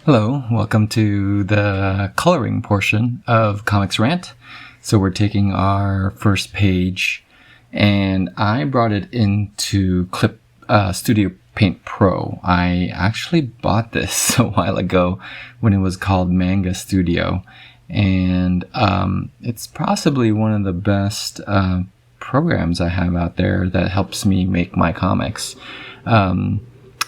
Hello, welcome to the coloring portion of Comix Rant. So we're taking our first page and I brought it into Studio Paint Pro. I actually bought this a while ago when it was called Manga Studio, and it's possibly one of the best programs I have out there that helps me make my comics.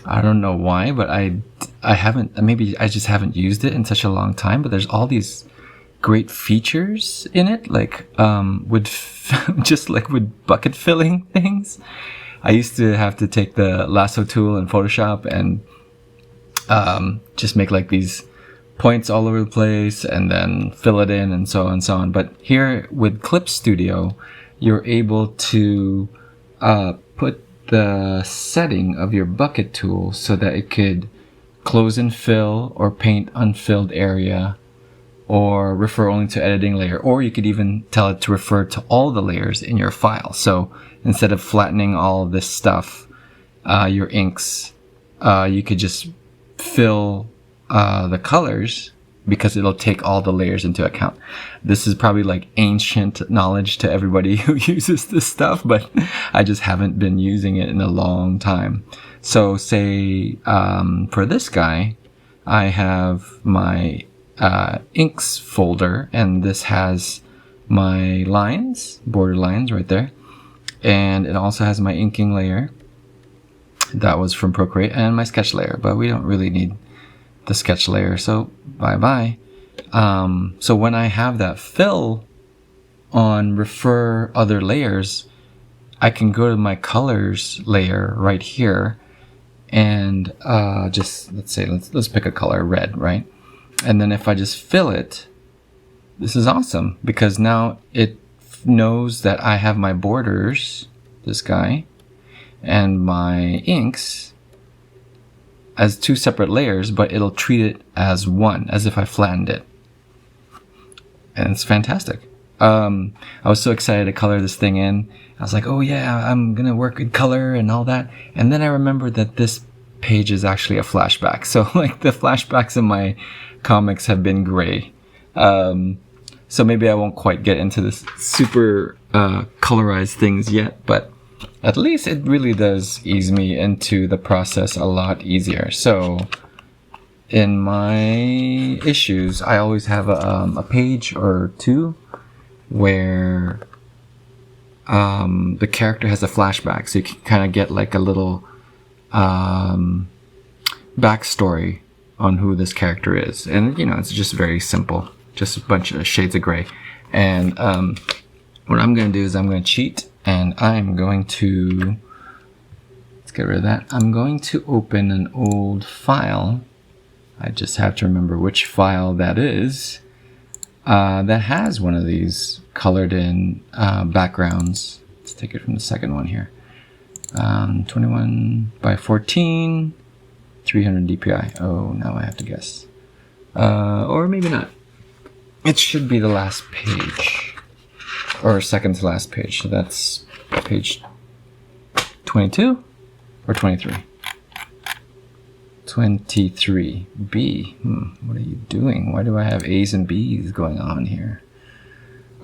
I don't know why, but I haven't, maybe I just haven't used it in such a long time, but there's all these great features in it, like just like with bucket filling things. I used to have to take the lasso tool in Photoshop and just make like these points all over the place and then fill it in and so on and so on. But here with Clip Studio, you're able to put the setting of your bucket tool so that it could close and fill or paint unfilled area or refer only to editing layer, or you could even tell it to refer to all the layers in your file. So instead of flattening all of this stuff, your inks, you could just fill the colors because it'll take all the layers into account. This is probably like ancient knowledge to everybody who uses this stuff, but I just haven't been using it in a long time. So say for this guy, I have my inks folder, and this has my lines, border lines right there. And it also has my inking layer. That was from Procreate, and my sketch layer, but we don't really need the sketch layer, so bye-bye. So when I have that fill on refer other layers, I can go to my colors layer right here and just let's pick a color, red, right? And then if I just fill it, this is awesome because now it knows that I have my borders, this guy, and my inks as two separate layers, but it'll treat it as one, as if I flattened it. And it's fantastic. I was so excited to color this thing in. I was like, oh yeah, I'm gonna work with color and all that. And then I remembered that this page is actually a flashback. So like the flashbacks in my comics have been gray. So maybe I won't quite get into this super colorized things yet, but at least it really does ease me into the process a lot easier. So in my issues, I always have a page or two where the character has a flashback, so you can kind of get like a little backstory on who this character is. And you know, it's just very simple, just a bunch of shades of gray. And what I'm going to do is I'm going to cheat, and I'm going to, let's get rid of that. I'm going to open an old file. I just have to remember which file that is, that has one of these colored in backgrounds. Let's take it from the second one here. 21 by 14, 300 DPI. Oh, now I have to guess. Or maybe not. It should be the last page, or second to last page. So that's page 22 or 23? 23B. What are you doing? Why do I have A's and B's going on here?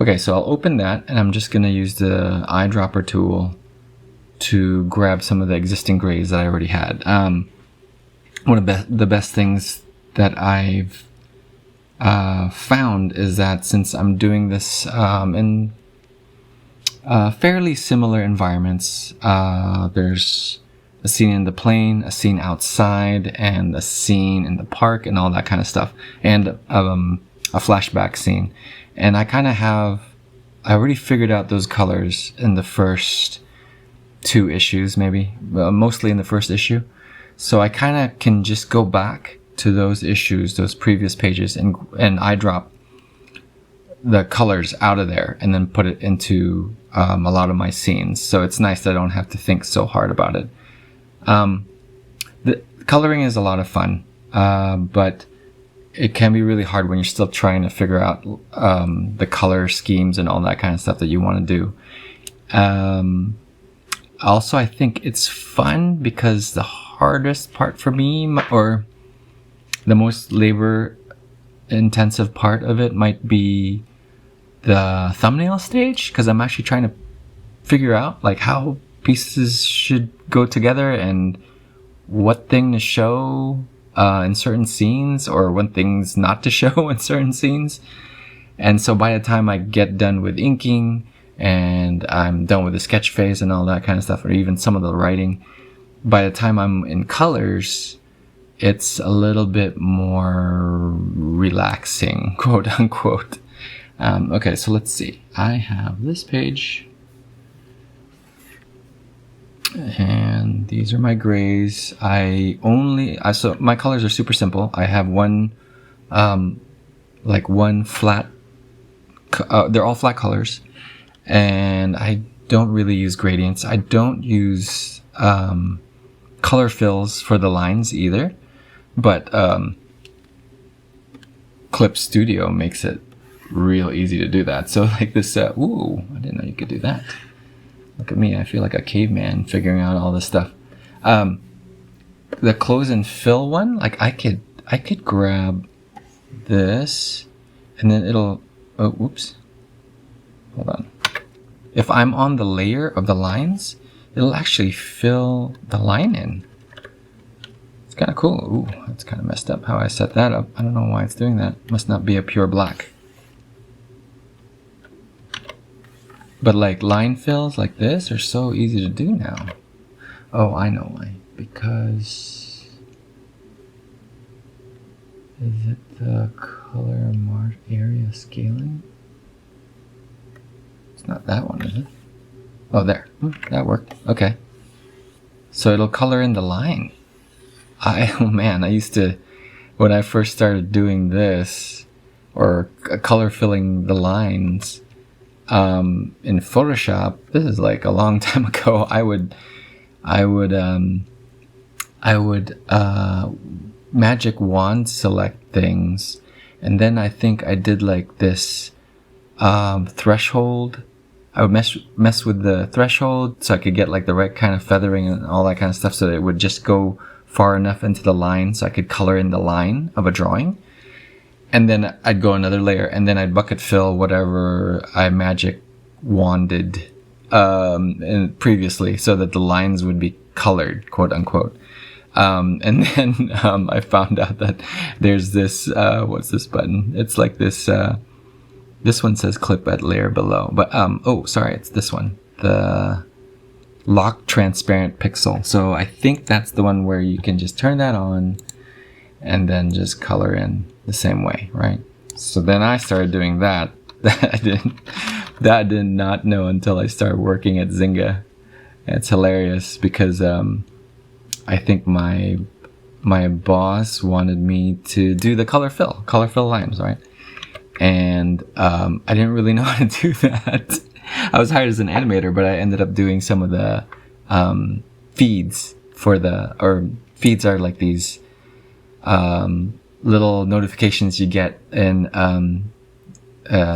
Okay, so I'll open that, and I'm just going to use the Eyedropper Tool to grab some of the existing grays that I already had. One of the best things that I've found is that since I'm doing this in fairly similar environments, there's a scene in the plane, a scene outside, and a scene in the park, and all that kind of stuff, and a flashback scene. And I already figured out those colors in the first two issues, maybe, mostly in the first issue. So I kind of can just go back to those issues, those previous pages, and eyedrop the colors out of there and then put it into a lot of my scenes. So it's nice that I don't have to think so hard about it. The coloring is a lot of fun, but it can be really hard when you're still trying to figure out the color schemes and all that kind of stuff that you want to do. Also, I think it's fun because the hardest part for me, or The most labor intensive part of it might be the thumbnail stage, because I'm actually trying to figure out like how pieces should go together and what thing to show in certain scenes, or what things not to show in certain scenes. And so by the time I get done with inking and I'm done with the sketch phase and all that kind of stuff, or even some of the writing, by the time I'm in colors, it's a little bit more relaxing, quote unquote. Okay, so let's see. I have this page, and these are my grays. So my colors are super simple. I have one flat, they're all flat colors, and I don't really use gradients. I don't use color fills for the lines either, but Clip Studio makes it real easy to do that. So like this, ooh, I didn't know you could do that. Look at me, I feel like a caveman figuring out all this stuff. The close and fill one, like I could grab this, and then it'll, oh, whoops, hold on. If I'm on the layer of the lines, it'll actually fill the line in. It's kind of cool. Ooh, that's kind of messed up how I set that up. I don't know why it's doing that. Must not be a pure black. But like line fills like this are so easy to do now. Oh, I know why. Because is it the color area scaling? It's not that one, is it? Oh, there. That worked. Okay. So it'll color in the line. Oh man, I used to, when I first started doing this, or color filling the lines, in Photoshop, this is like a long time ago, I would magic wand select things, and then I think I did like this threshold. I would mess with the threshold so I could get like the right kind of feathering and all that kind of stuff, so that it would just go far enough into the line so I could color in the line of a drawing. And then I'd go another layer, and then I'd bucket fill whatever I magic wanded previously, so that the lines would be colored, quote unquote. And then I found out that there's this, what's this button? It's like this, this one says clip at layer below. But, oh, sorry, it's this one. The lock transparent pixel. So I think that's the one where you can just turn that on and then just color in the same way, right? So then I started doing that. That I did not know until I started working at Zynga. It's hilarious because I think my boss wanted me to do the color fill lines, right? And I didn't really know how to do that. I was hired as an animator, but I ended up doing some of the feeds feeds are like these little notifications you get in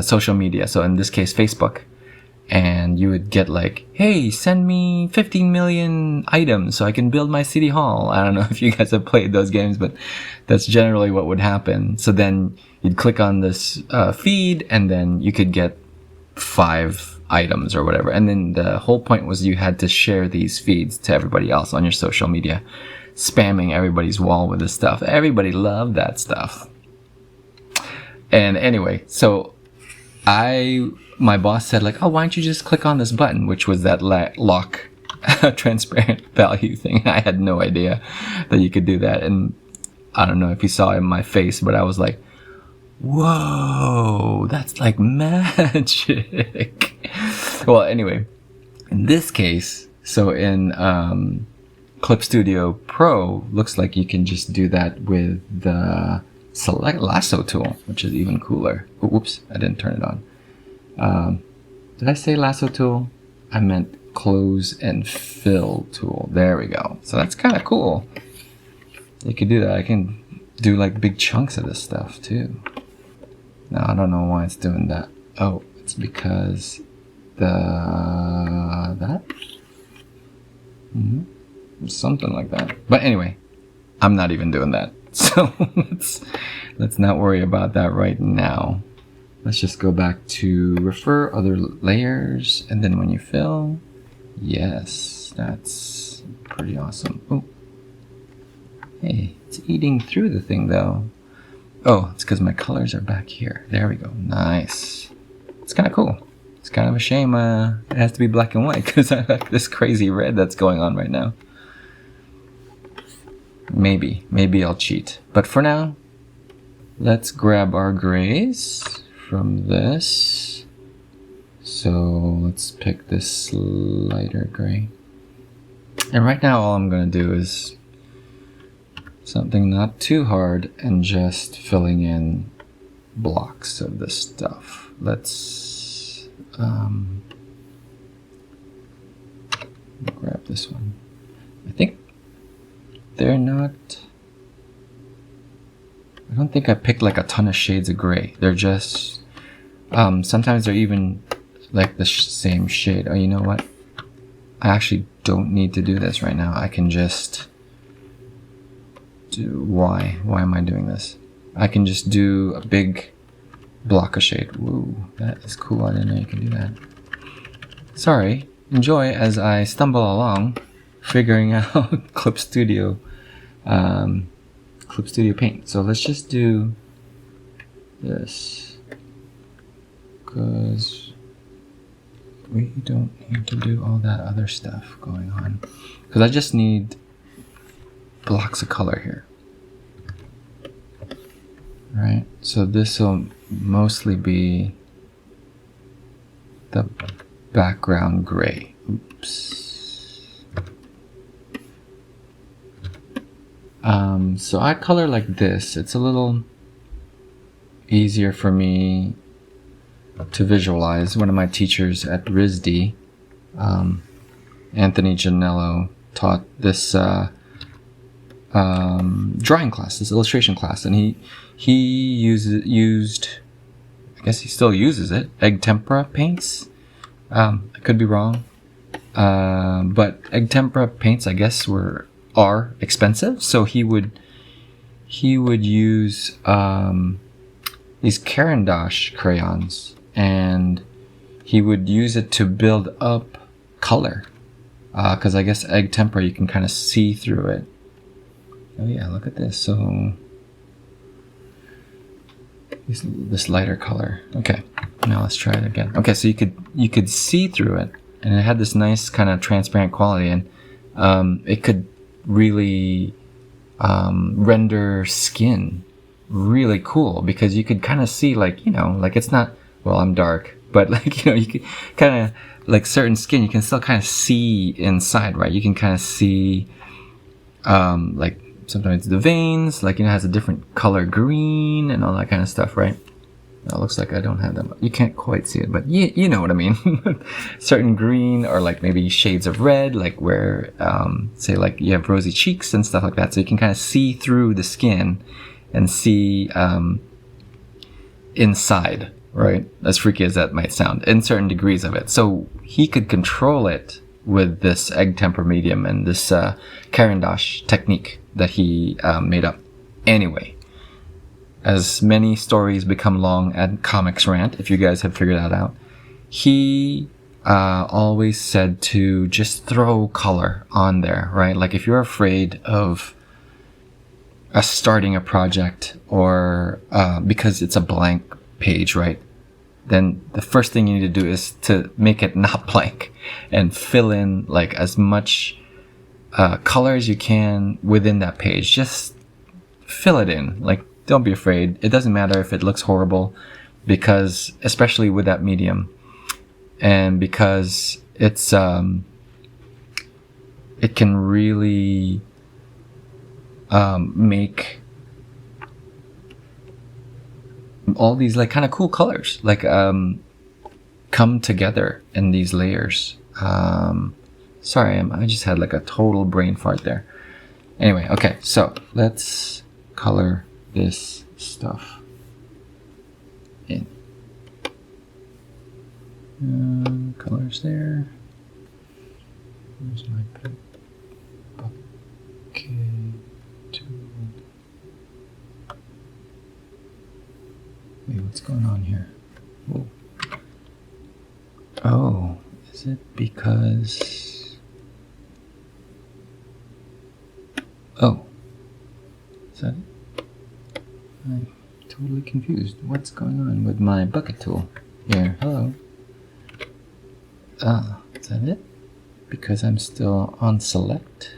social media. So in this case, Facebook. And you would get like, hey, send me 15 million items so I can build my city hall. I don't know if you guys have played those games, but that's generally what would happen. So then you'd click on this feed, and then you could get 5 items or whatever. And then the whole point was you had to share these feeds to everybody else on your social media, spamming everybody's wall with this stuff. Everybody loved that stuff. And anyway, so my boss said like, oh, why don't you just click on this button, which was that lock transparent value thing. I had no idea that you could do that. And I don't know if you saw it in my face, but I was like, whoa, that's like magic. Well, anyway, in this case, so in Clip Studio Pro, looks like you can just do that with the select lasso tool, which is even cooler. Oh, whoops, I didn't turn it on. Did I say lasso tool? I meant close and fill tool. There we go. So that's kind of cool. You could do that. I can do like big chunks of this stuff too. Now I don't know why it's doing that. Oh, it's because something like that. But anyway, I'm not even doing that. So let's not worry about that right now. Let's just go back to refer other layers, and then when you fill, yes, that's pretty awesome. Oh, hey, it's eating through the thing though. Oh, it's because my colors are back here. There we go. Nice. It's kind of cool. It's kind of a shame it has to be black and white because I like this crazy red that's going on right now. Maybe I'll cheat. But for now, let's grab our grays from this. So let's pick this lighter gray. And right now all I'm going to do is something not too hard and just filling in blocks of this stuff. Let's grab this one. I think they're not... I don't think I picked like a ton of shades of gray. They're just... sometimes they're even like the same shade. Oh, you know what? I actually don't need to do this right now. I can just do... Why am I doing this? I can just do a big block of shade. Woo, that is cool. I didn't know you can do that. Sorry. Enjoy as I stumble along figuring out Clip Studio Paint. So let's just do this because we don't need to do all that other stuff going on, because I just need blocks of color here. Right, so this will mostly be the background gray. Oops. So I color like this. It's a little easier for me to visualize. One of my teachers at RISD, Anthony Janello, taught this drawing class, this illustration class, and he used, I guess he still uses it, egg tempera paints. I could be wrong, but egg tempera paints, I guess, are expensive, so he would use these Caran d'Ache crayons, and he would use it to build up color, because I guess egg tempera you can kind of see through it. Oh yeah, look at this. So this lighter color. Okay, now let's try it again. Okay, so you could see through it, and it had this nice kind of transparent quality, and it could really render skin really cool, because you could kind of see, like, you know, like it's not, well, I'm dark, but like, you know, you could kind of, like certain skin, you can still kind of see inside, right? You can kind of see like sometimes the veins, like, you know, it has a different color green and all that kind of stuff, right? It looks like I don't have that much. You can't quite see it, but you know what I mean. Certain green, or like maybe shades of red, like where, say, like you have rosy cheeks and stuff like that. So you can kind of see through the skin and see inside, right? As freaky as that might sound, in certain degrees of it. So he could control it with this egg temper medium and this Caran d'Ache technique that he made up. Anyway, as many stories become long at Comix Rant, if you guys have figured that out, he always said to just throw color on there, right? Like if you're afraid of starting a project, or because it's a blank page, right? Then the first thing you need to do is to make it not blank and fill in like as much color as you can within that page. Just fill it in. Like, don't be afraid. It doesn't matter if it looks horrible, because especially with that medium, and because it's it can really make all these like kind of cool colors like come together in these layers. Sorry, I just had like a total brain fart there. Anyway, okay, so let's color this stuff in. Colors there. Where's my bucket tool? going on here? Whoa. Oh, is it because... Oh, is that it? I'm totally confused. What's going on with my bucket tool here? Hello. Ah, is that it? Because I'm still on select.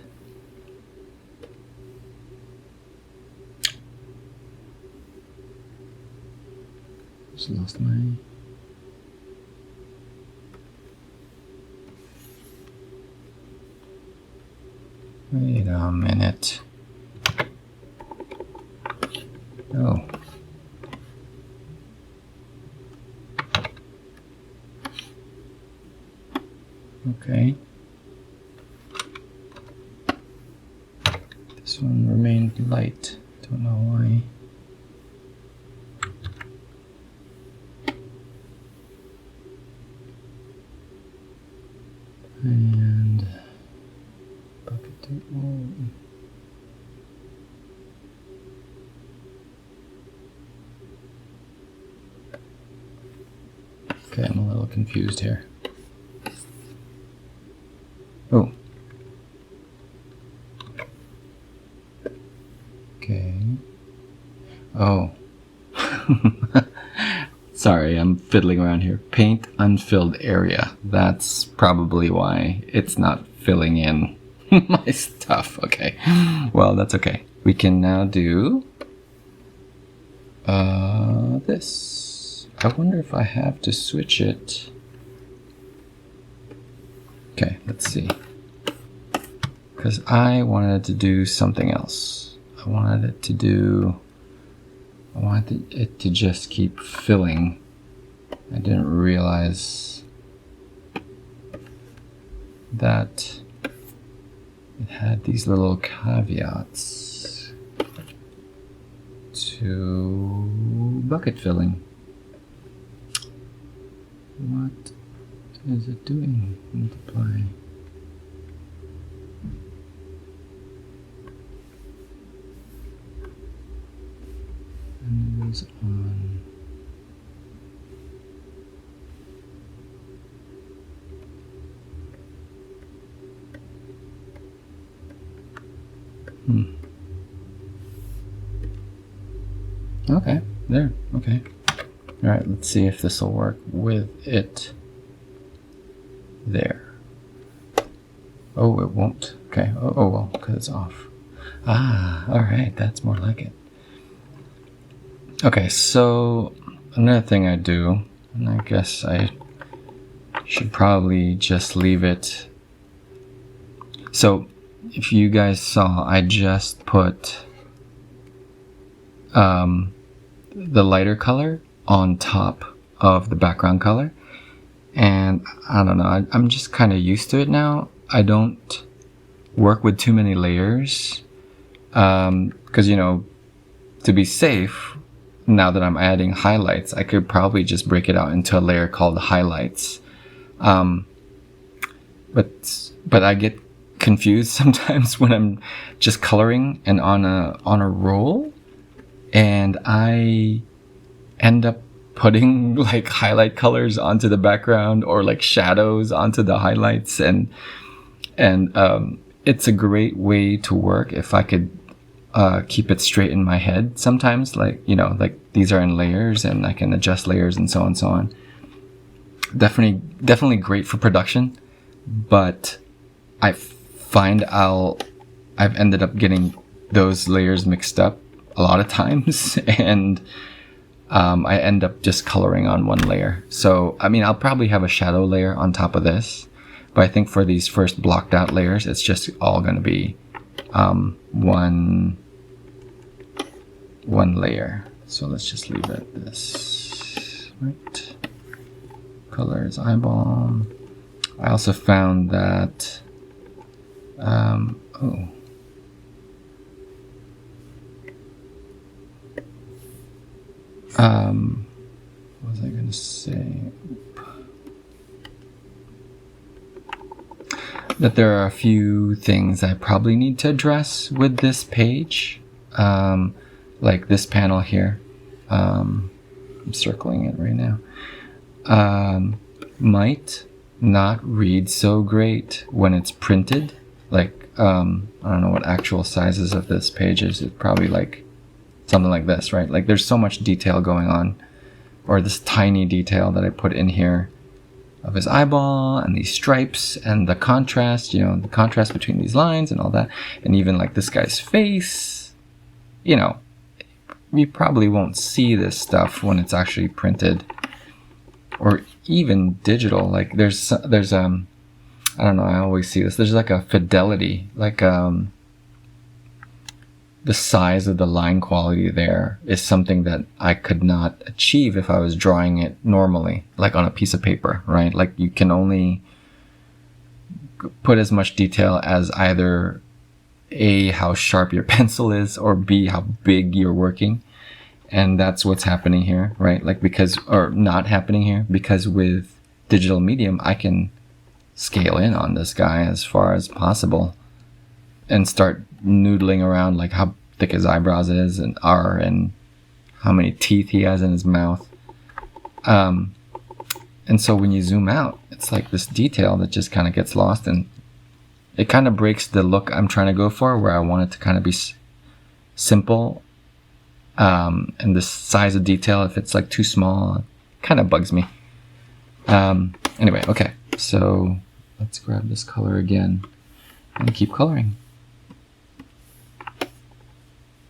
Just lost my... Wait a minute. Oh. Okay. This one remained light. Don't know why. And bucket tool. Okay, I'm a little confused here. Oh. Okay. Oh. Sorry, I'm fiddling around here. Paint unfilled area. That's probably why it's not filling in my stuff. Okay. Well, that's okay. We can now do this. I wonder if I have to switch it. Okay, let's see. Because I wanted to do something else. I wanted it to just keep filling. I didn't realize that it had these little caveats to bucket filling. What is it doing? Multiply. And it is on. Okay, there, okay. Alright, let's see if this will work with it there. Oh, it won't. Okay, oh well, because it's off. Ah, alright, that's more like it. Okay, so another thing I do, and I guess I should probably just leave it. So, if you guys saw, I just put the lighter color on top of the background color, and I don't know, I'm just kind of used to it now. I don't work with too many layers because, you know, to be safe, now that I'm adding highlights, I could probably just break it out into a layer called highlights, but I get confused sometimes when I'm just coloring and on a roll, and I end up putting like highlight colors onto the background or like shadows onto the highlights, and it's a great way to work if I could keep it straight in my head sometimes, like, you know, like these are in layers and I can adjust layers and so on and so on. Definitely great for production, but I find I've ended up getting those layers mixed up a lot of times, and I end up just coloring on one layer. So, I mean, I'll probably have a shadow layer on top of this, but I think for these first blocked out layers, it's just all going to be one layer. So let's just leave it this, right? Colors, eyeball. I also found that, what was I going to say? That there are a few things I probably need to address with this page, like this panel here. I'm circling it right now. Might not read so great when it's printed. Like, I don't know what actual sizes of this page is. It's probably like something like this, right? Like there's so much detail going on, or this tiny detail that I put in here of his eyeball and these stripes and the contrast, you know, the contrast between these lines and all that. And even like this guy's face, you know, we probably won't see this stuff when it's actually printed or even digital. Like there's I don't know, I always see this. There's like a fidelity, like the size of the line quality there is something that I could not achieve if I was drawing it normally, like on a piece of paper, right? Like you can only put as much detail as either A, how sharp your pencil is, or B, how big you're working. And that's what's happening here, right? Like because, or not happening here, because with digital medium, I can scale in on this guy as far as possible and start noodling around like how thick his eyebrows is and are and how many teeth he has in his mouth. And so when you zoom out, it's like this detail that just kind of gets lost, and it kind of breaks the look I'm trying to go for, where I want it to kind of be simple. And the size of detail, if it's like too small, it kind of bugs me. Anyway, okay, so let's grab this color again and keep coloring.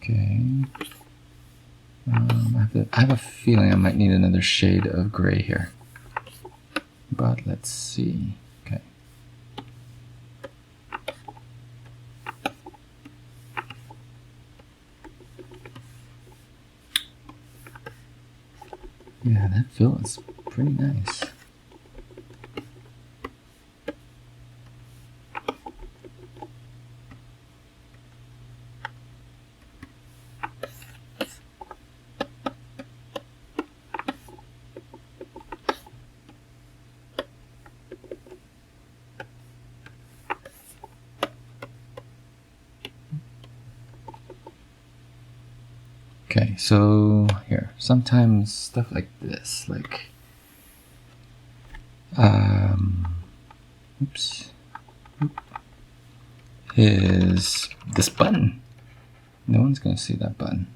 Okay. I have a feeling I might need another shade of gray here, but let's see. Okay. Yeah, that feels pretty nice. Okay, so here, sometimes stuff like this, like, oops, is this button. No one's gonna see that button.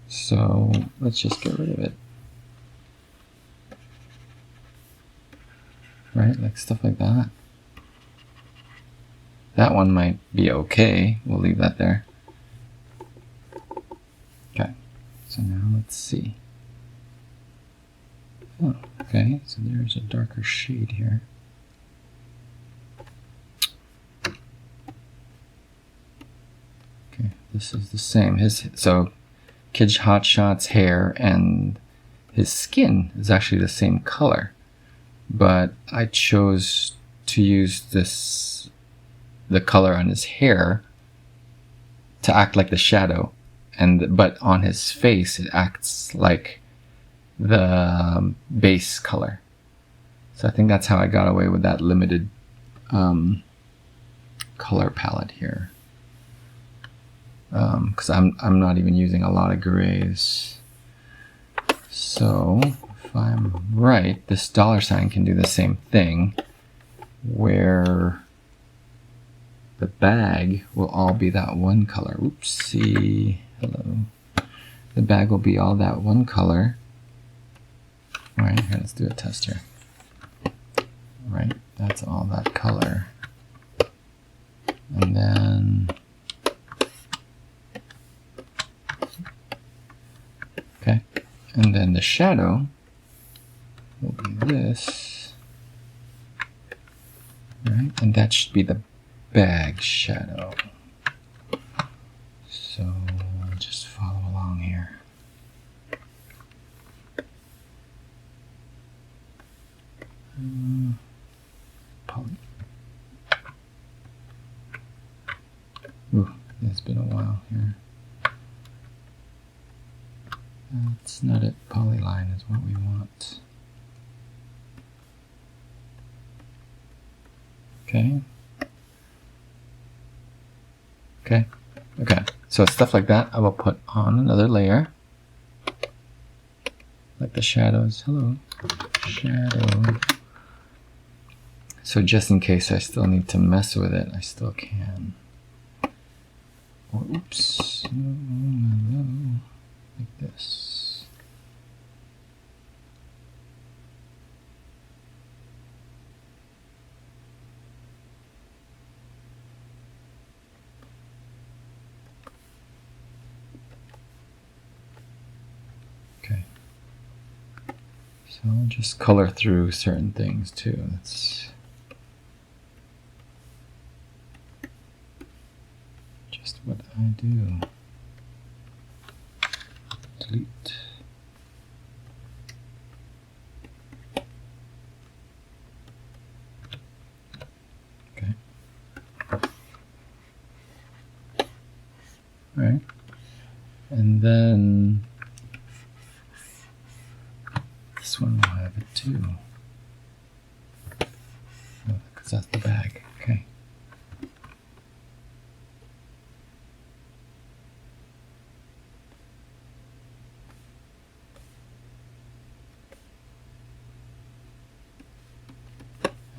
So let's just get rid of it. Right, like stuff like that. That one might be okay, we'll leave that there. Okay, so now let's see. Oh, okay, so there's a darker shade here. Okay, this is the same. So Kid Hotshot's hair and his skin is actually the same color, but I chose to use the color on his hair to act like the shadow. But on his face, it acts like the base color. So I think that's how I got away with that limited color palette here. Because I'm not even using a lot of grays. So if I'm right, this $ can do the same thing, where the bag will all be that one color. Oopsie. Hello. The bag will be all that one color. All right, here, let's do a test here. All right, that's all that color. And then, okay, and then the shadow will be this, right? And that should be the bag shadow. So just follow along here. Poly. Ooh, it's been a while here. That's not it. Polyline is what we want. Okay. Okay. Okay. So stuff like that I will put on another layer. like the shadows. Hello, shadow. So just in case I still need to mess with it, I still can. Or oops, no, like this. Okay. So I'll just color through certain things too. That's just what I do. Delete. Okay. All right. And then this one will have it too. Oh, because that's the bag. Okay.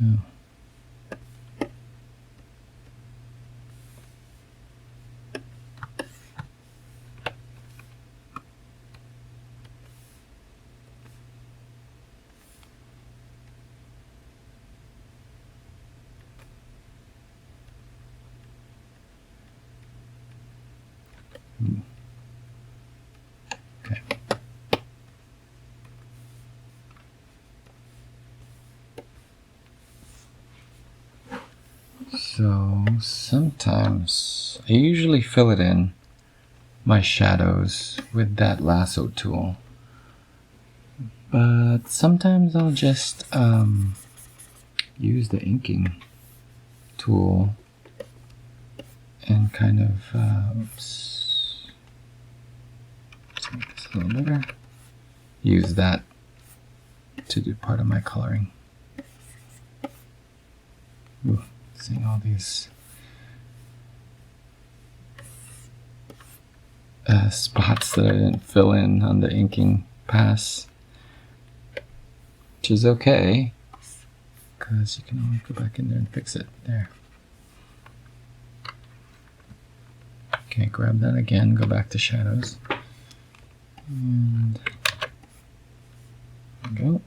Oh. Okay. So sometimes I usually fill it in my shadows with that lasso tool, but sometimes I'll just use the inking tool and kind of oops, let's make this a little bigger. Use that to do part of my coloring. Ooh, seeing all these spots that I didn't fill in on the inking pass, which is okay because you can always go back in there and fix it. There. Okay, grab that again, go back to shadows, and there we go.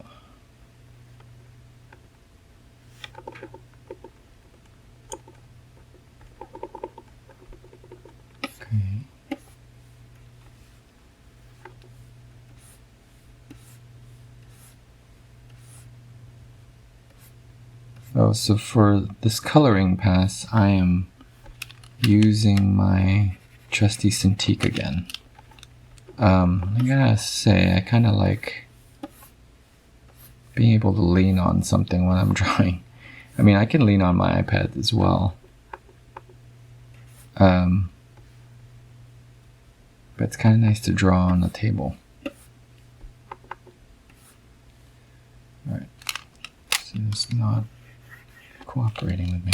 Okay. Oh, so for this coloring pass, I am using my trusty Cintiq again. I gotta say, I kind of like being able to lean on something when I'm drawing. I mean, I can lean on my iPad as well. But it's kind of nice to draw on the table. Alright, so it's not cooperating with me.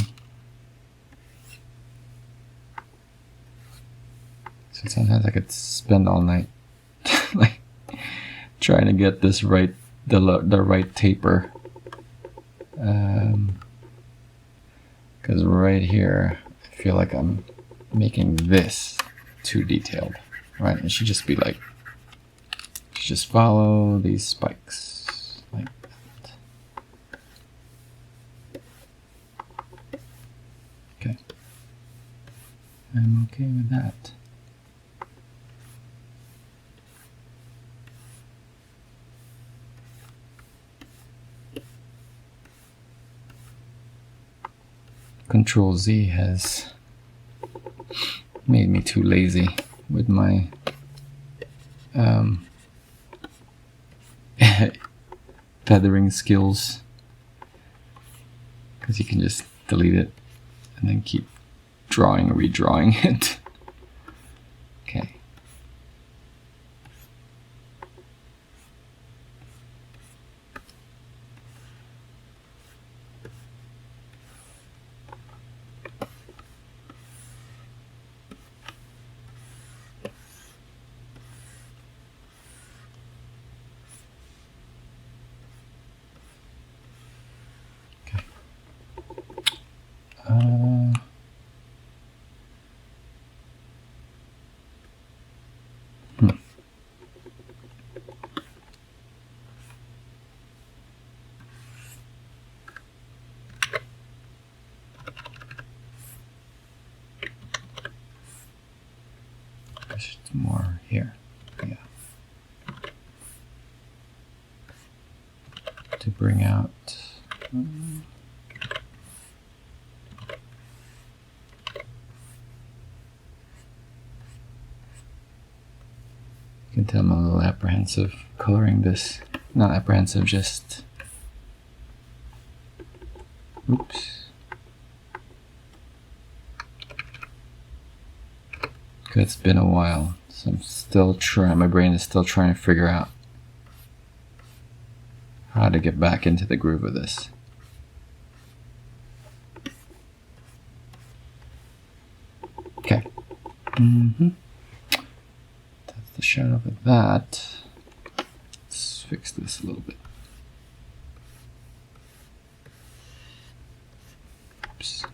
So sometimes I could spend all night like trying to get this right, the right taper. Because right here, I feel like I'm making this too detailed, right? It should just be like, just follow these spikes like that. Okay, I'm okay with that. Control Z has made me too lazy with my feathering skills, because you can just delete it and then keep drawing and redrawing it. Okay. some more here. Yeah. To bring out. You can tell I'm a little apprehensive coloring this. Not apprehensive, just. Oops. It's been a while, so I'm still trying. My brain is still trying to figure out how to get back into the groove of this. Okay. That's the shadow of that. Let's fix this a little bit. Oops.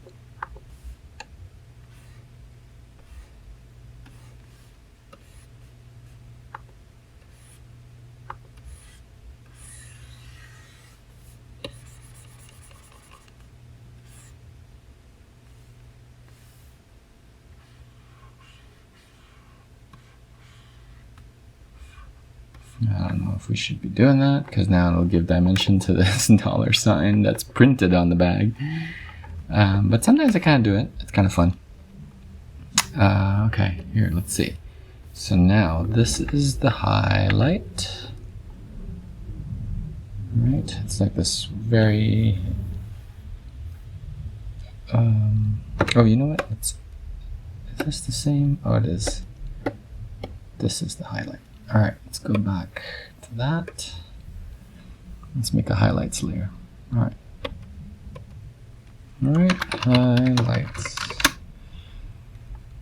I don't know if we should be doing that, because now it'll give dimension to this $sign that's printed on the bag. But sometimes I kind of do it. It's kind of fun. Okay, here, let's see. So now this is the highlight. Right, it's like this very... oh, you know what? Is this the same? Oh, it is. This is the highlight. All right, let's go back to that. Let's make a highlights layer. All right, highlights.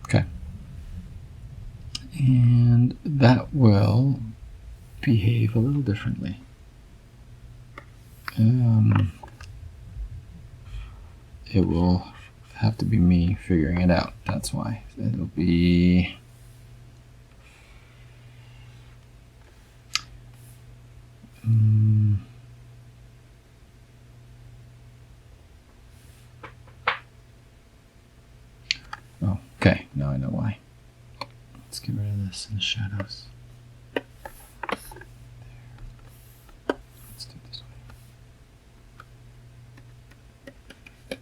Okay. And that will behave a little differently. It will have to be me figuring it out. That's why. It'll be... Oh, okay. Now I know why. Let's get rid of this in the shadows. There. Let's do it this way.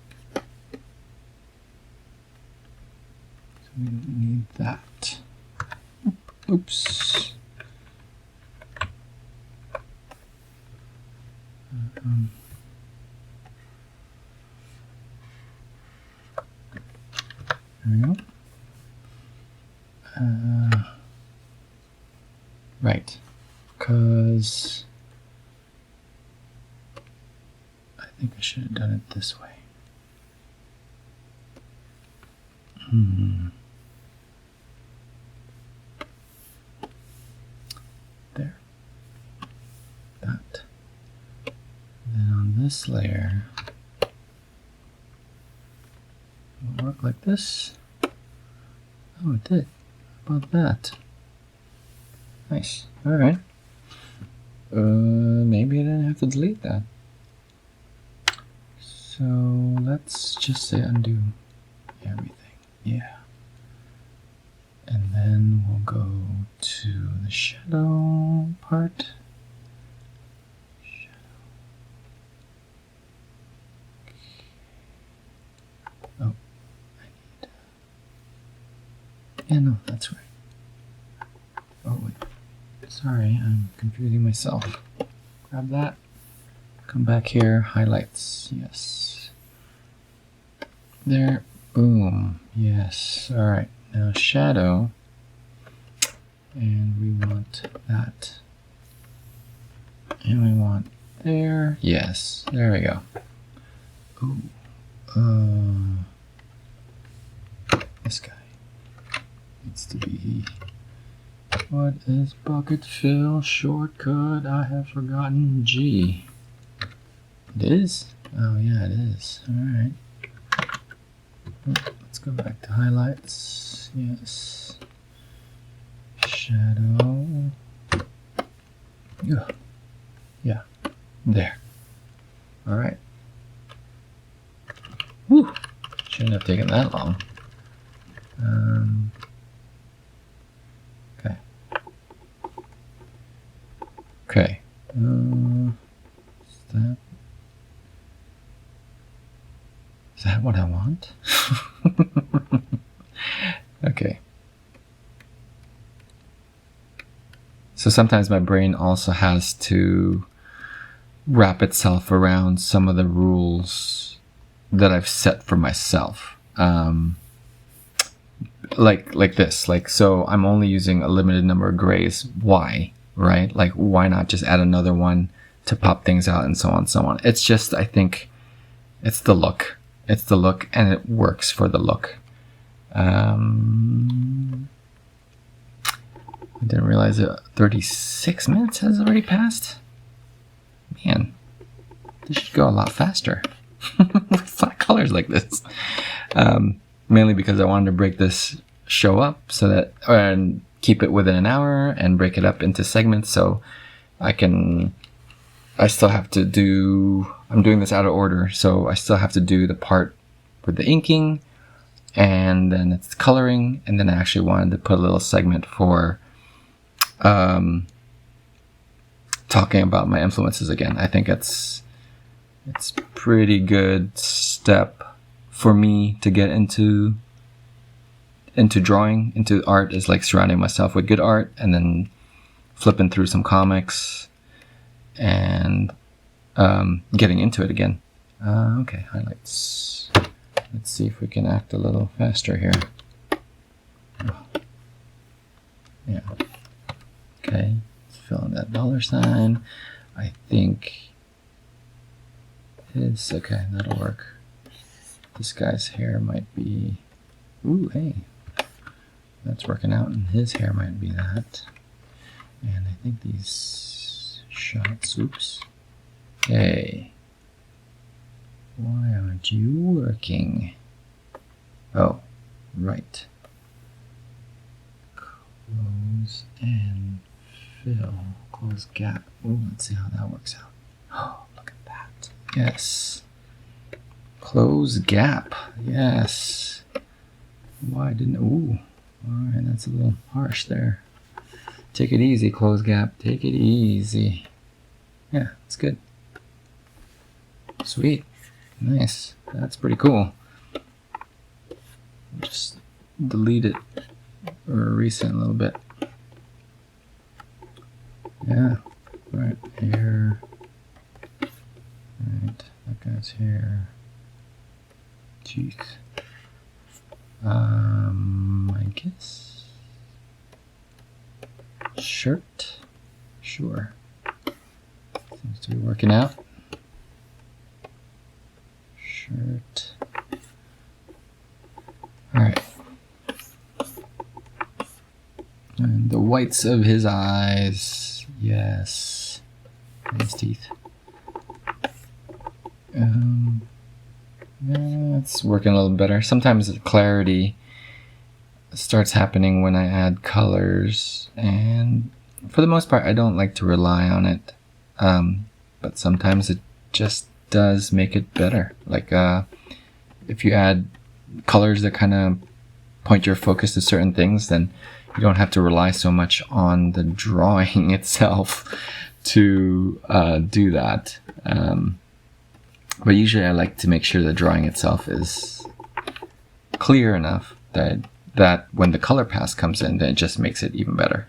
So we don't need that. Oops. There we go. Right, because I think I should have done it this way. There. That. Then on this layer, it'll work like this. Oh, it did. How about that? Nice. All right. Maybe I didn't have to delete that. So let's just say undo everything. Yeah. And then we'll go to the shadow part. Oh, I need... Yeah, no, that's right. Oh, wait. Sorry, I'm confusing myself. Grab that. Come back here. Highlights. Yes. There. Boom. Yes. All right. Now shadow. And we want that. And we want there. Yes. There we go. Ooh. This guy needs to be... What is bucket fill? Shortcut, I have forgotten G. It is? Oh yeah, it is. Alright. Let's go back to highlights. Yes. Shadow. Yeah. There. Alright. Whew. Shouldn't have taken that long. Is that what I want? Okay. So sometimes my brain also has to wrap itself around some of the rules that I've set for myself. Like this. Like, so I'm only using a limited number of grays. Why? Right? Like, why not just add another one to pop things out and so on and so on. It's just, I think it's the look. It's the look, and it works for the look. I didn't realize that 36 minutes has already passed. Man, this should go a lot faster with flat colors like this. Mainly because I wanted to break this show up so that, and keep it within an hour and break it up into segments so I still have to do, I'm doing this out of order, so I still have to do the part with the inking, and then it's coloring, and then I actually wanted to put a little segment for talking about my influences again. I think it's pretty good step for me to get into drawing, into art, is like surrounding myself with good art and then flipping through some comics and getting into it again. Okay, highlights. Let's see if we can act a little faster here. Oh. Yeah. Okay, let's fill in that $sign. I think it's okay, that'll work. This guy's hair might be, ooh, hey, that's working out, and his hair might be that. And I think these shots, oops. Hey, why aren't you working? Oh, right. Close and fill, close gap. Ooh, let's see how that works out. Oh, look at that. Yes. Close gap. Yes. Why didn't, ooh. Alright, that's a little harsh there. Take it easy, close gap. Take it easy. Yeah, it's good. Sweet. Nice. That's pretty cool. Just delete it or erase it a little bit. Yeah. Right here. Right. That guy's here. Teeth. I guess. Shirt. Sure. Seems to be working out. Shirt. Alright. And the whites of his eyes. Yes. And his teeth. Yeah, it's working a little better. Sometimes the clarity starts happening when I add colors, and for the most part I don't like to rely on it, but sometimes it just does make it better. Like if you add colors that kind of point your focus to certain things, then you don't have to rely so much on the drawing itself to do that. But usually I like to make sure the drawing itself is clear enough that when the color pass comes in, then it just makes it even better.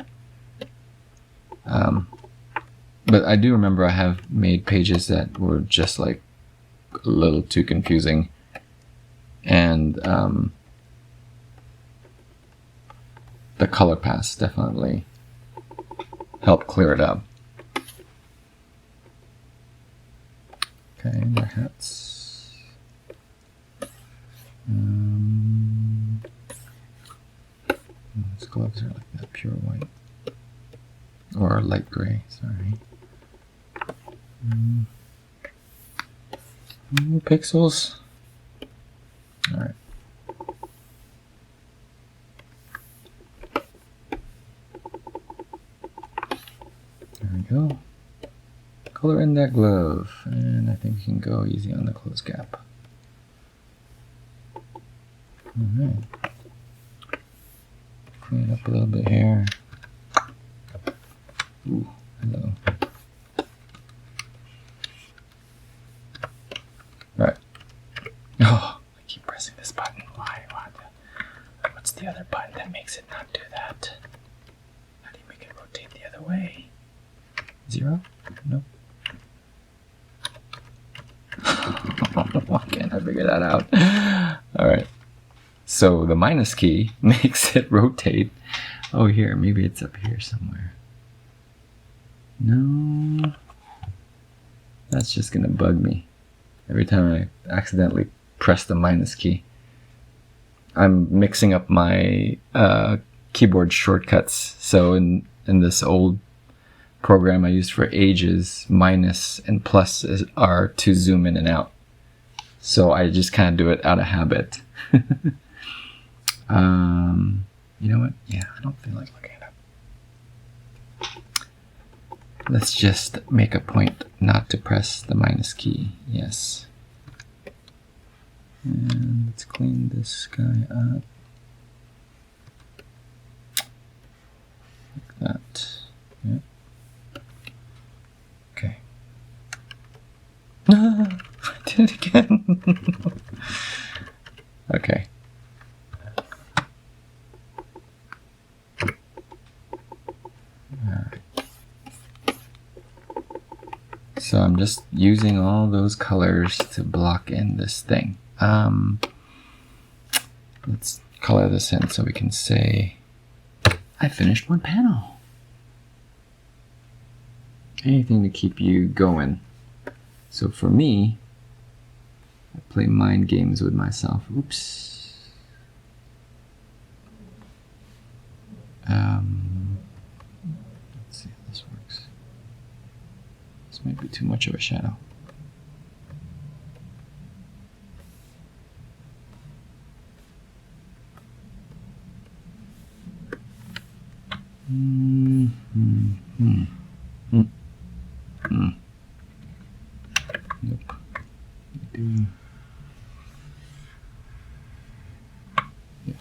But I do remember I have made pages that were just like a little too confusing, and the color pass definitely helped clear it up. Okay, their hats. Those gloves are like that pure white. Or light gray, sorry. Pixels. Alright. There we go. Color in that glove, and I think we can go easy on the close gap. Alright. Clean it up a little bit here. Ooh, hello. Alright. Oh, makes it not do that? How do you make it rotate the other way? 0? Nope. Why can't I figure that out? Alright. So the minus key makes it rotate. Oh, here. Maybe it's up here somewhere. No. That's just going to bug me every time I accidentally press the minus key. I'm mixing up my keyboard shortcuts. So in this old program I used for ages, minus and plus are to zoom in and out. So I just kind of do it out of habit. You know what? Yeah, I don't feel like looking it up. Let's just make a point not to press the minus key. Yes. And let's clean this guy up. Like that. Yep. Okay. No, I did it again. Okay. So I'm just using all those colors to block in this thing. Let's color this in so we can say, I finished one panel. Anything to keep you going. So for me, I play mind games with myself. Oops. Let's see how this works. This might be too much of a shadow. Nope. Yeah.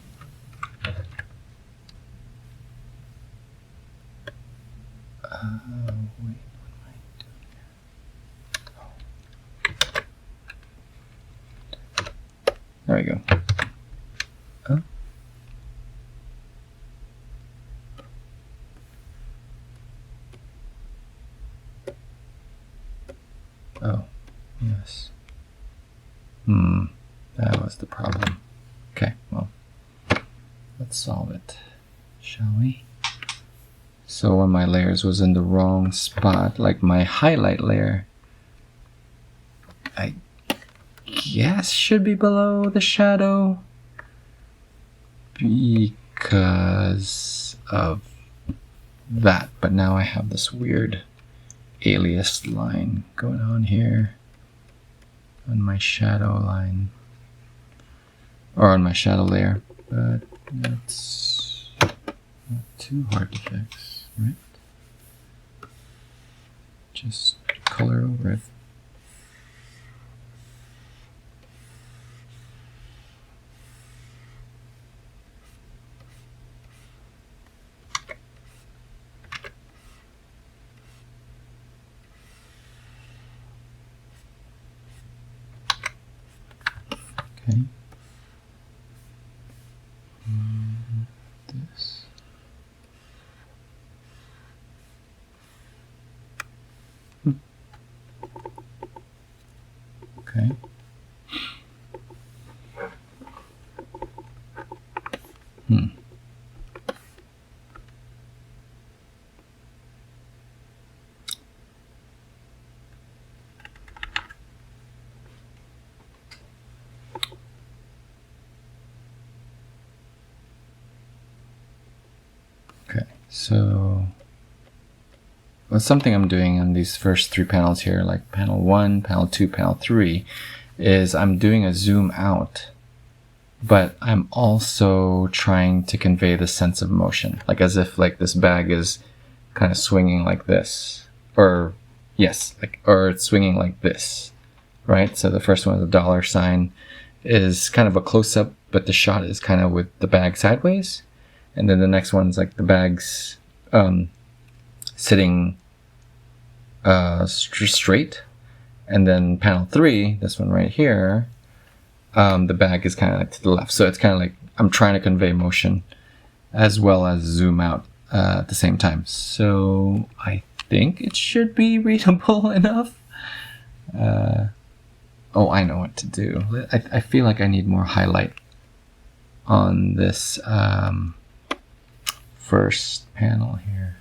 Wait, what am I doing here? Oh. There we go. Oh. Oh, yes. That was the problem. Okay, well, let's solve it, shall we? So one of my layers was in the wrong spot, like my highlight layer, I guess should be below the shadow because of that. But now I have this weird alias line going on here on my shadow line, or on my shadow layer, but it's not too hard to fix, right? Just color over it. Okay. This. Okay. Okay, so what's something I'm doing on these first 3 panels here, like panel 1, panel 2, panel 3, is I'm doing a zoom out, but I'm also trying to convey the sense of motion, like as if like this bag is kind of swinging like this, or yes, like, or it's swinging like this, right? So the first one, the dollar sign, is kind of a close-up, but the shot is kind of with the bag sideways. And then the next one's like the bag's sitting straight. And then panel 3, this one right here, the bag is kind of like to the left. So it's kind of like I'm trying to convey motion as well as zoom out at the same time. So I think it should be readable enough. Oh, I know what to do. I feel like I need more highlight on this first panel here.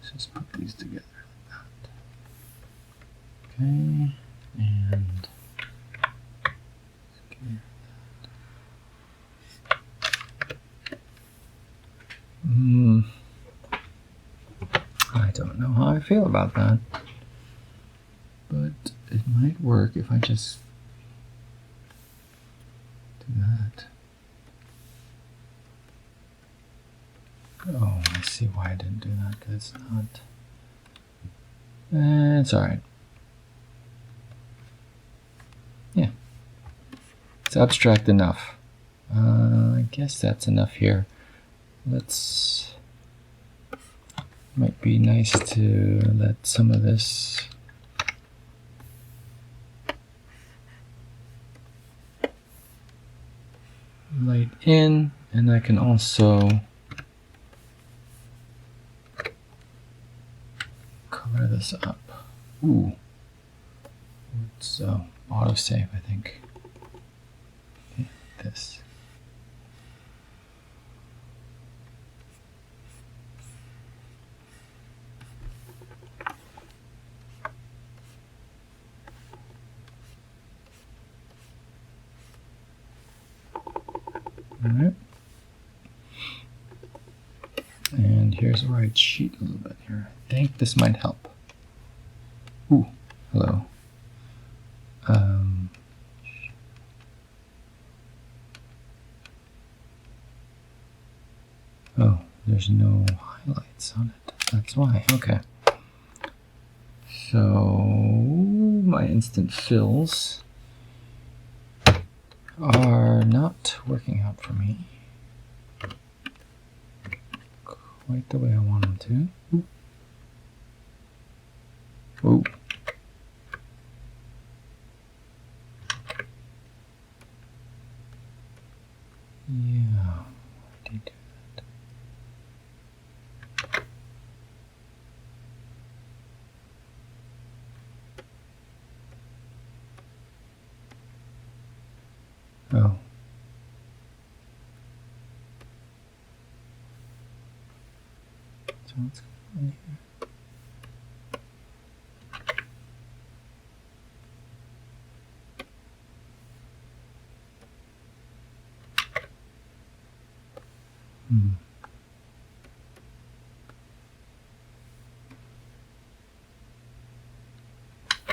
Let's just put these together like that. Okay, and I don't know how I feel about that, but it might work if I just do that. Oh, I see why I didn't do that, because it's not. It's alright. Yeah. It's abstract enough. I guess that's enough here. Let's. Might be nice to let some of this light in, and I can also color this up. Ooh. It's autosave, I think. Okay, this. Alright. And here's where I cheat a little bit here. I think this might help. Ooh, hello. Oh, there's no highlights on it. That's why. Okay. So my instant fills are not working out for me quite the way I want them to. Ooh. Yeah, I did do that. Oh. So what's going on here?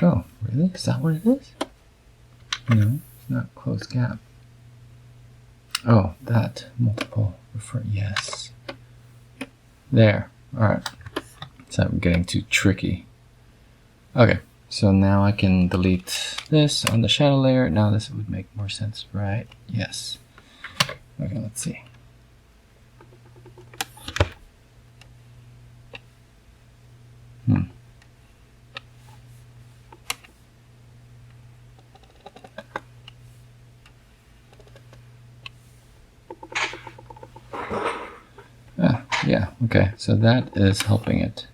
Oh, really? Is that what it is? No, it's not closed gap. Oh, that multiple refer. Yes. There. Alright. So I'm getting too tricky. Okay, so now I can delete this on the shadow layer. Now this would make more sense, right? Yes. Okay, let's see. Yeah, okay, so that is helping it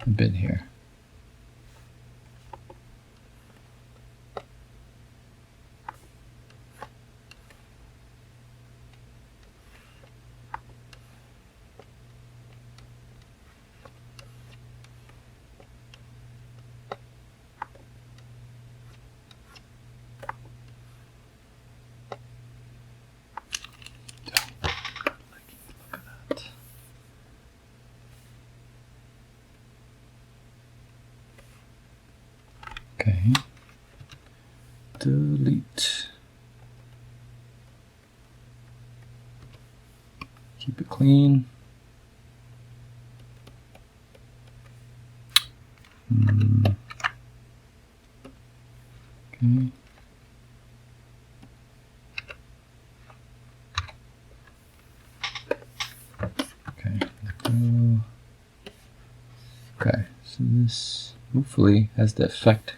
a bit here. Okay, delete. Keep it clean. So this hopefully has the effect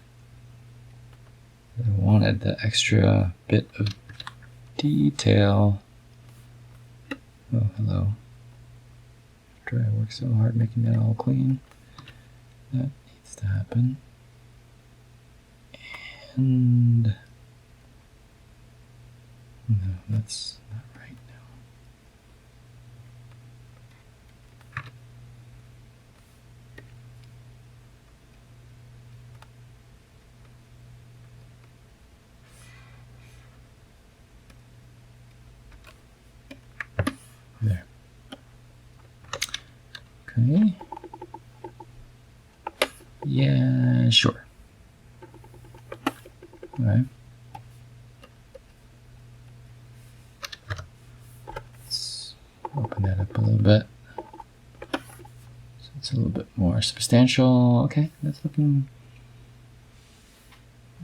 that I wanted, the extra bit of detail. Oh, hello. After I work so hard making that all clean, that needs to happen. And no, that's not right now. There. Okay. Yeah, sure. All right. Let's open that up a little bit. So it's a little bit more substantial. Okay, that's looking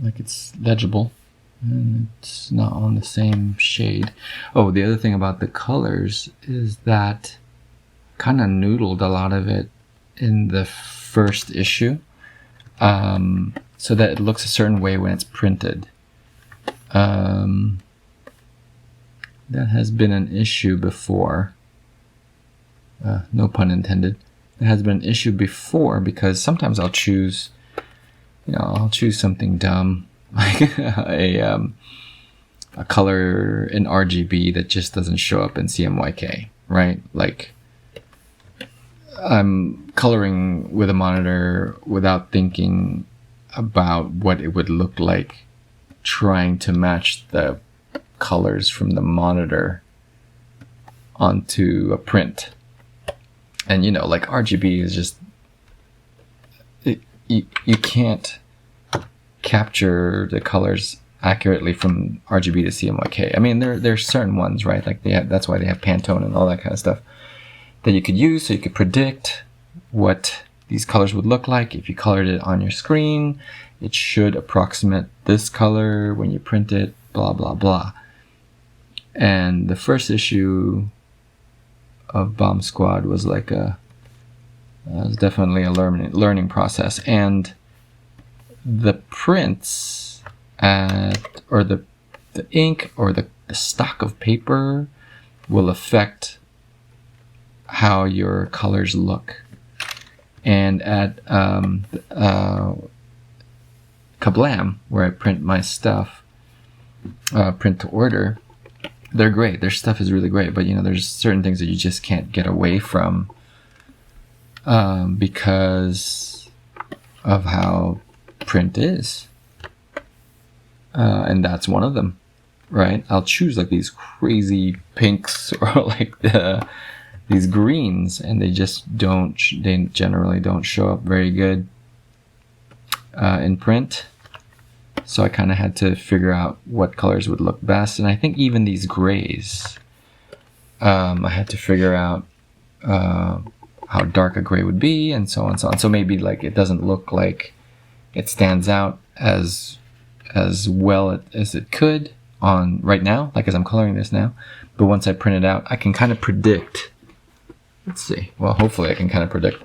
like it's legible. And it's not on the same shade. Oh, the other thing about the colors is that kind of noodled a lot of it in the first issue, so that it looks a certain way when it's printed. That has been an issue before. No pun intended. It has been an issue before because sometimes I'll choose, I'll choose something dumb like a color in RGB that just doesn't show up in CMYK, right? Like I'm coloring with a monitor without thinking about what it would look like trying to match the colors from the monitor onto a print. And like RGB is just, you can't capture the colors accurately from RGB to CMYK. I mean, there's certain ones, right? Like that's why they have Pantone and all that kind of stuff that you could use, so you could predict what these colors would look like. If you colored it on your screen, it should approximate this color when you print it, blah, blah, blah. And the first issue of Bomb Squad was like was definitely a learning process. And the prints or the ink or the stock of paper will affect how your colors look. And at Kablam, where I print my stuff, print to order, they're great. Their stuff is really great, but there's certain things that you just can't get away from because of how print is. And that's one of them, right? I'll choose like these crazy pinks or like these greens, and they generally don't show up very good in print. So I kind of had to figure out what colors would look best. And I think even these grays, I had to figure out how dark a gray would be, and so on and so on. So maybe like it doesn't look like it stands out as well as it could on right now, like as I'm coloring this now. But once I print it out, I can kind of predict. Let's see. Well, hopefully I can kind of predict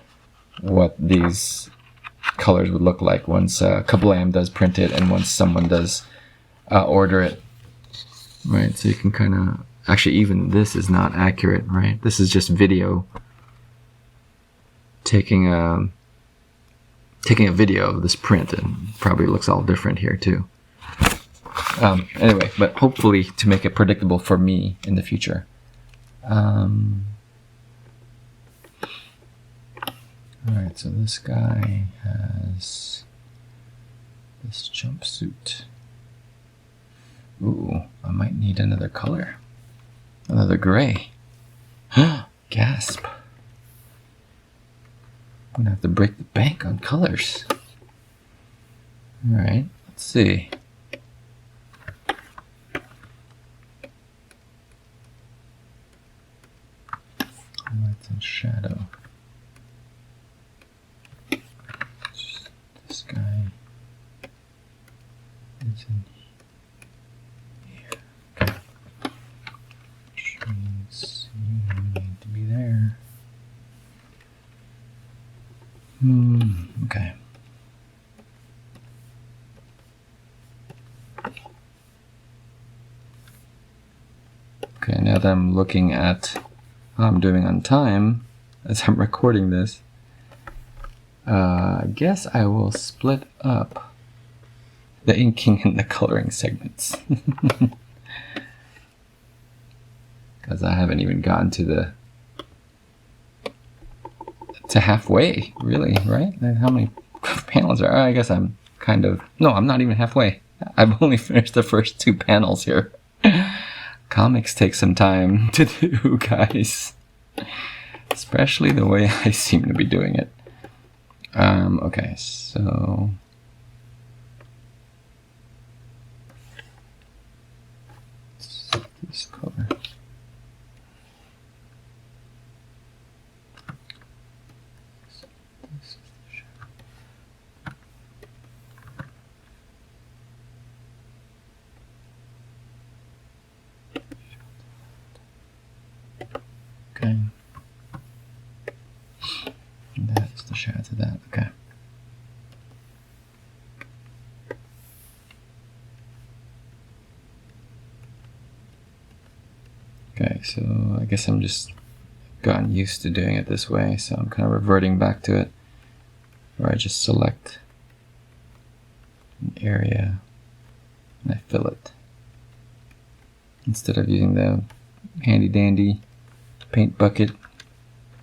what these colors would look like once Kablam does print it and once someone does order it. Right, so you can kind of... Actually, even this is not accurate, right? This is just video taking a video of this print, and probably looks all different here too. Anyway, but hopefully to make it predictable for me in the future. Alright, so this guy has this jumpsuit. Ooh, I might need another color. Another gray. Gasp. I'm gonna have to break the bank on colors. Alright, let's see. Lights and shadow. This guy is in here. Okay. Which means you need to be there. now that I'm looking at how I'm doing on time as I'm recording this, I guess I will split up the inking and the coloring segments. Because I haven't even gotten to halfway, really, right? How many panels are? I guess I'm kind of... No, I'm not even halfway. I've only finished the first 2 panels here. Comics take some time to do, guys. Especially the way I seem to be doing it. Okay, so... this color. Okay. And that's the shadow to that, okay. Okay, so I guess I'm just gotten used to doing it this way, so I'm kind of reverting back to it, where I just select an area and I fill it. Instead of using the handy dandy paint bucket.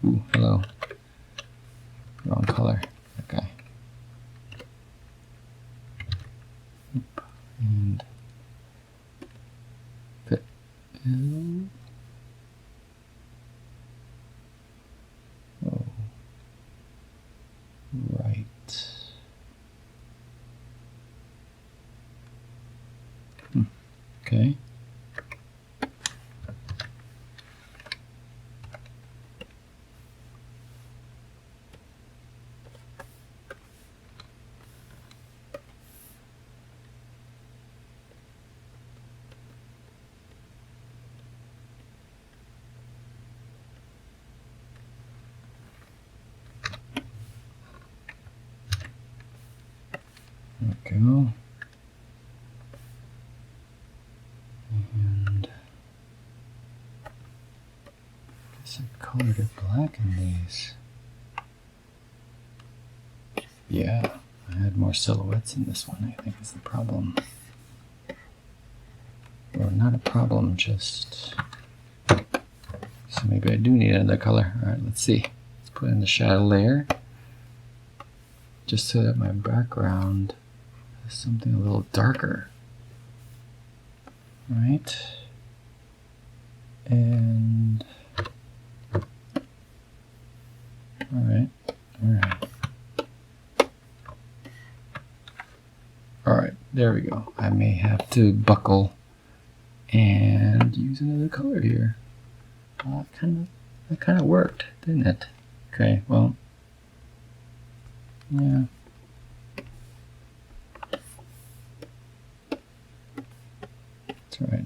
Ooh, hello. Wrong color. Okay. Oop. And fit. Oh. Right. Okay. There we go. And I guess I colored it black in these. Yeah, I had more silhouettes in this one, I think is the problem. Or not a problem, just... So maybe I do need another color. Alright, let's see. Let's put in the shadow layer. Just so that my background is something a little darker. Right? And... Alright. Alright, there we go. I may have to buckle and use another color here. That kind of worked, didn't it? Okay, well, yeah. That's right.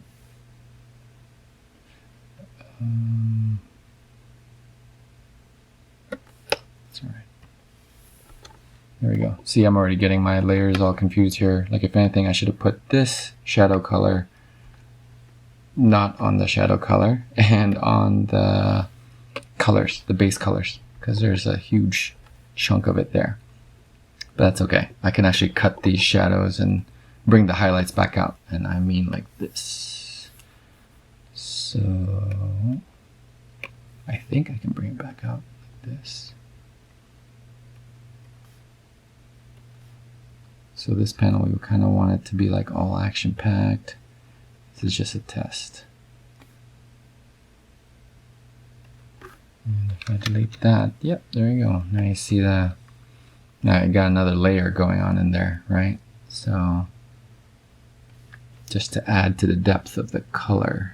That's right. There we go. See, I'm already getting my layers all confused here. Like, if anything, I should have put this shadow color not on the shadow color and on the colors, the base colors, because there's a huge chunk of it there. But that's okay. I can actually cut these shadows and bring the highlights back out. And I mean like this. So I think I can bring it back out like this. So this panel, we kind of want it to be like all action-packed. This is just a test. And if I delete that, yep, there you go. Now you see the, now I got another layer going on in there, right? So just to add to the depth of the color.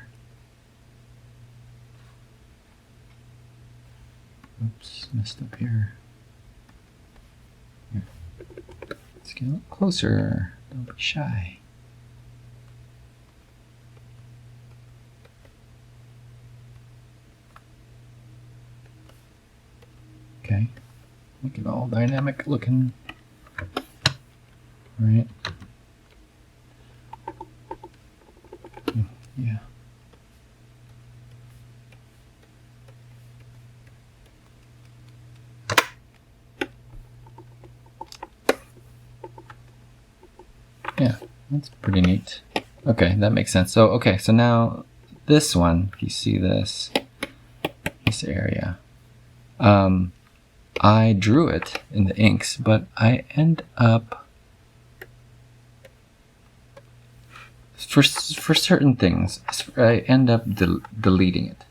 Oops, messed up here. Let's get a little closer. Don't be shy. Okay, look at all dynamic looking, right? Yeah. That's pretty neat. Okay, that makes sense. So, okay, so now this one, if you see this area, I drew it in the inks, but I end up, for certain things, I end up deleting it.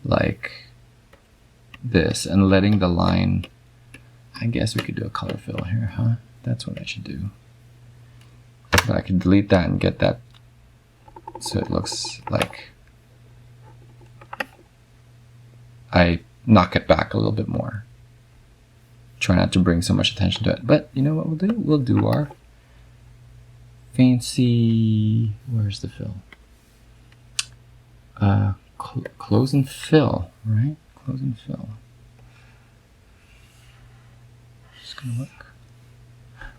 Like this, and letting the line, I guess we could do a color fill here, huh? That's what I should do. But I can delete that and get that so it looks like I knock it back a little bit more. Try not to bring so much attention to it. But you know what we'll do? We'll do our fancy, where's the fill? Close and fill, right? Close and fill. Just gonna look.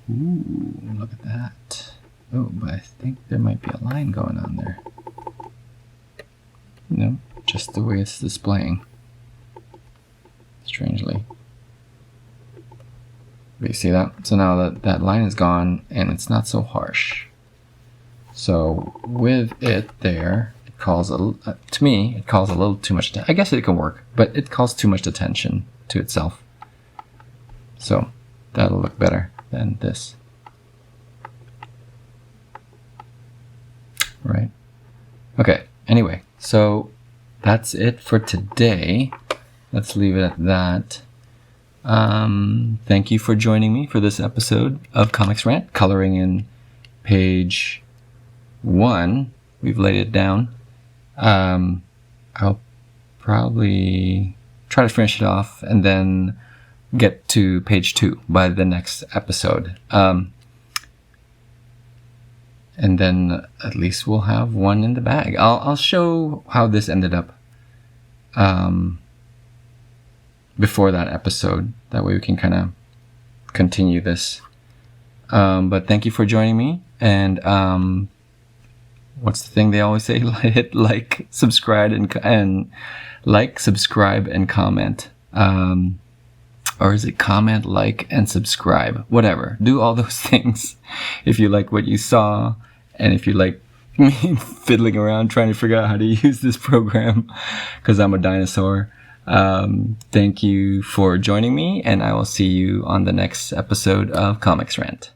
Ooh, look at that. Oh, but I think there might be a line going on there. No, just the way it's displaying. Strangely. But you see that? So now that line is gone and it's not so harsh. So with it there, it calls to me, it calls a little too much attention. I guess it can work, but it calls too much attention to itself. So that'll look better than this. Right? Okay, anyway, so that's it for today. Let's leave it at that. Thank you for joining me for this episode of Comix Rant, coloring in page 1. We've laid it down. I'll probably try to finish it off and then get to page 2 by the next episode. And then at least we'll have one in the bag. I'll show how this ended up before that episode. That way we can kind of continue this. But thank you for joining me. And what's the thing they always say? Hit like, subscribe, and like, subscribe, and comment. Or is it comment, like, and subscribe? Whatever. Do all those things if you like what you saw, and if you like me fiddling around trying to figure out how to use this program, because I'm a dinosaur. Thank you for joining me, and I will see you on the next episode of Comix Rant.